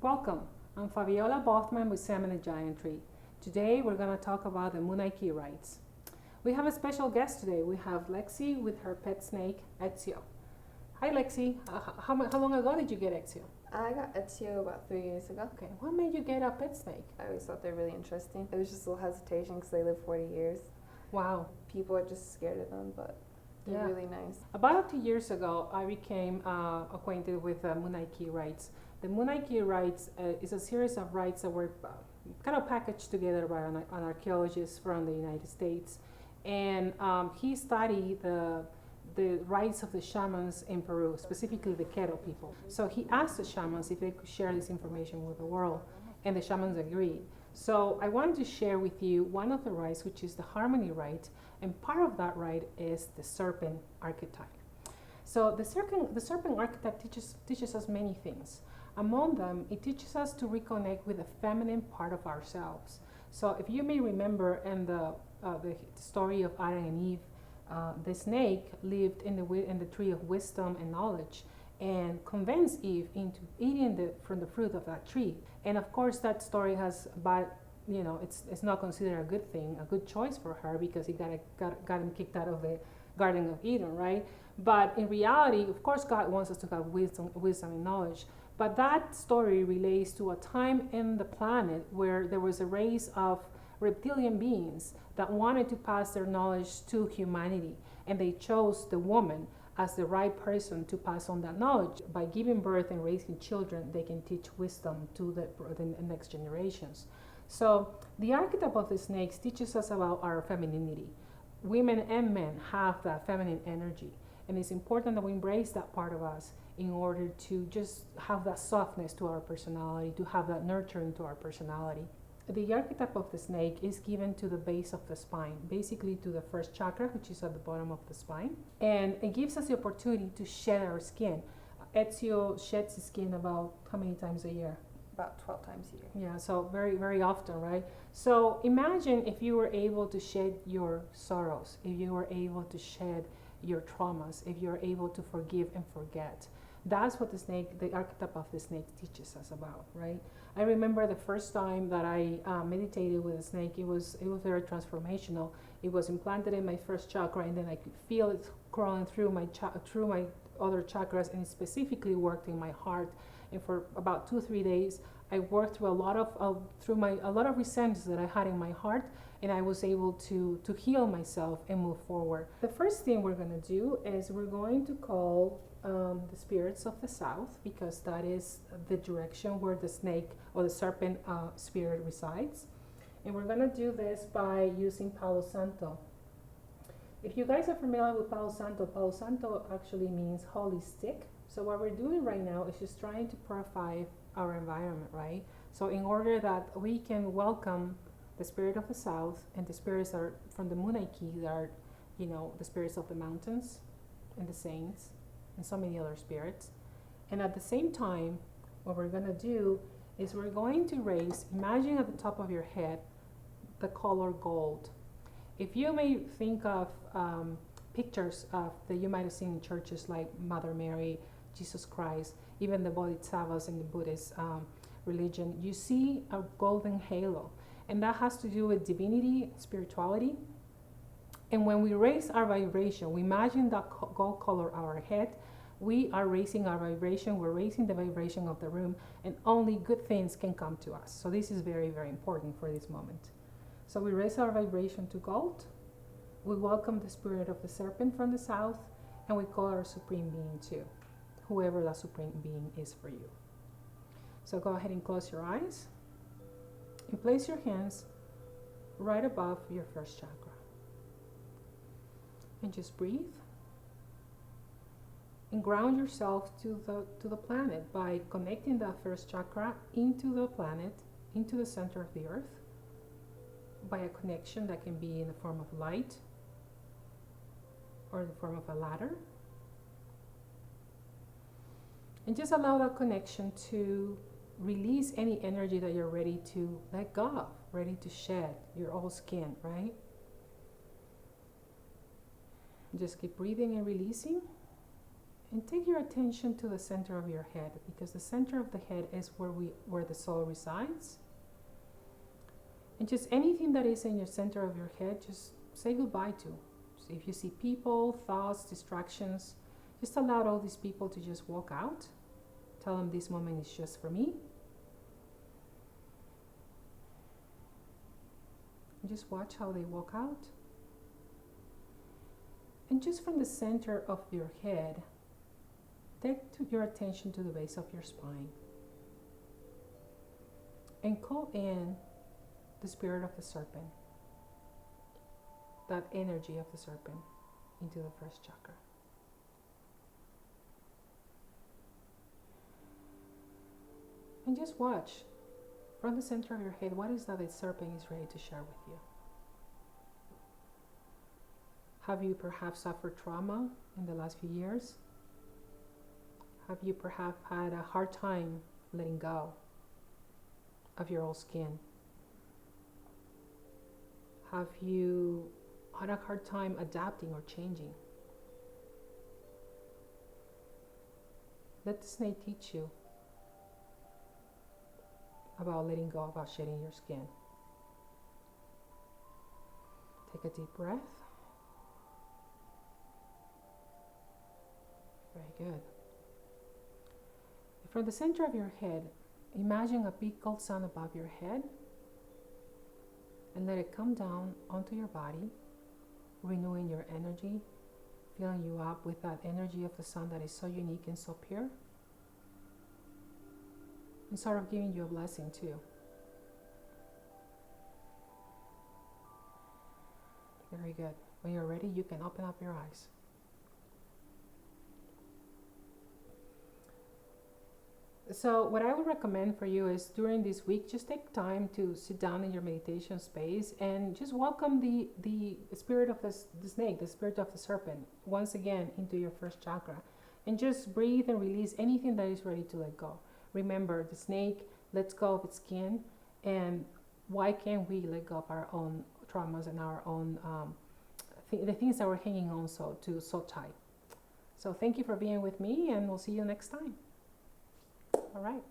Welcome. I'm Fabiola Baughman with Shaman and Giant Tree. Today we're going to talk about the Munay-Ki rites. We have a special guest today. We have Lexi with her pet snake, Ezio. Hi Lexi. How long ago did you get Ezio? I got Ezio about 3 years ago. Okay. What made you get a pet snake? I always thought they're really interesting. It was just a little hesitation because they live 40 years. Wow. People are just scared of them, but they're really nice. About 2 years ago, I became acquainted with Munay-Ki rites. The Munay-Ki rites is a series of rites that were kind of packaged together by an archaeologist from the United States. And he studied the rites of the shamans in Peru, specifically the Quero people. So he asked the shamans if they could share this information with the world, and the shamans agreed. So I wanted to share with you one of the rites, which is the harmony rite, and part of that rite is the serpent archetype. So the serpent archetype teaches us many things. Among them, it teaches us to reconnect with the feminine part of ourselves. So if you may remember in the story of Adam and Eve, the snake lived in the tree of wisdom and knowledge, and convinced Eve into eating from the fruit of that tree. And of course, that story has it's not considered a good thing, a good choice for her, because he got him kicked out of the Garden of Eden, right? But in reality, of course, God wants us to have wisdom and knowledge. But that story relates to a time in the planet where there was a race of reptilian beings that wanted to pass their knowledge to humanity, and they chose the woman as the right person to pass on that knowledge. By giving birth and raising children, they can teach wisdom to the next generations. So the archetype of the snakes teaches us about our femininity. Women and men have that feminine energy, and it's important that we embrace that part of us in order to just have that softness to our personality, to have that nurturing to our personality. The archetype of the snake is given to the base of the spine, basically to the first chakra, which is at the bottom of the spine. And it gives us the opportunity to shed our skin. Ezio sheds his skin about how many times a year? About 12 times a year. Yeah, so very, very often, right? So imagine if you were able to shed your sorrows, if you were able to shed your traumas, if you're able to forgive and forget. That's what the archetype of the snake teaches us about, right? I remember the first time that I meditated with a snake. It was very transformational. It was implanted in my first chakra, and then I could feel it crawling through my other chakras, and it specifically worked in my heart. And for about 2-3 days, I worked through a lot of resentments that I had in my heart, and I was able to heal myself and move forward. The first thing we're going to do is we're going to call the spirits of the south, because that is the direction where the snake or the serpent spirit resides. And we're going to do this by using Palo Santo. If you guys are familiar with Palo Santo actually means holy stick. So what we're doing right now is just trying to purify our environment, right? So in order that we can welcome the spirit of the south, and the spirits are from the Munay-Ki, that are, the spirits of the mountains and the saints and so many other spirits. And at the same time, what we're going to do is we're going to raise, imagine at the top of your head, the color gold. If you may think of pictures that you might have seen in churches like Mother Mary, Jesus Christ, even the Bodhisattvas in the Buddhist religion, you see a golden halo. And that has to do with divinity, spirituality. And when we raise our vibration, we imagine that gold color our head, we are raising our vibration, we're raising the vibration of the room, and only good things can come to us. So this is very, very important for this moment. So we raise our vibration to gold, we welcome the spirit of the serpent from the south, and we call our supreme being too, whoever that supreme being is for you. So go ahead and close your eyes, and place your hands right above your first chakra. And just breathe and ground yourself to the planet by connecting that first chakra into the planet, into the center of the earth, by a connection that can be in the form of light or in the form of a ladder. And just allow that connection to release any energy that you're ready to let go of, ready to shed your old skin, right? Just keep breathing and releasing, And take your attention to the center of your head, because the center of the head is where the soul resides. And just anything that is in your center of your head, just say goodbye to. So if you see people, thoughts, distractions, just allow all these people to just walk out. Tell them this moment is just for me. And just watch how they walk out. And just from the center of your head, take your attention to the base of your spine. And call in the spirit of the serpent, that energy of the serpent, into the first chakra. And just watch from the center of your head, what is that the serpent is ready to share with you? Have you perhaps suffered trauma in the last few years? Have you perhaps had a hard time letting go of your old skin? Have you had a hard time adapting or changing? Let the snake teach you about letting go, about shedding your skin. Take a deep breath. Very good. From the center of your head, imagine a big gold sun above your head, and let it come down onto your body, renewing your energy, filling you up with that energy of the sun that is so unique and so pure, and sort of giving you a blessing too. Very good. When you're ready, you can open up your eyes. So what I would recommend for you is during this week, just take time to sit down in your meditation space and just welcome the spirit of the snake, the spirit of the serpent, once again into your first chakra. And just breathe and release anything that is ready to let go. Remember, the snake lets go of its skin, and why can't we let go of our own traumas and our own, the things that we're hanging on so tight. So thank you for being with me, and we'll see you next time. All right.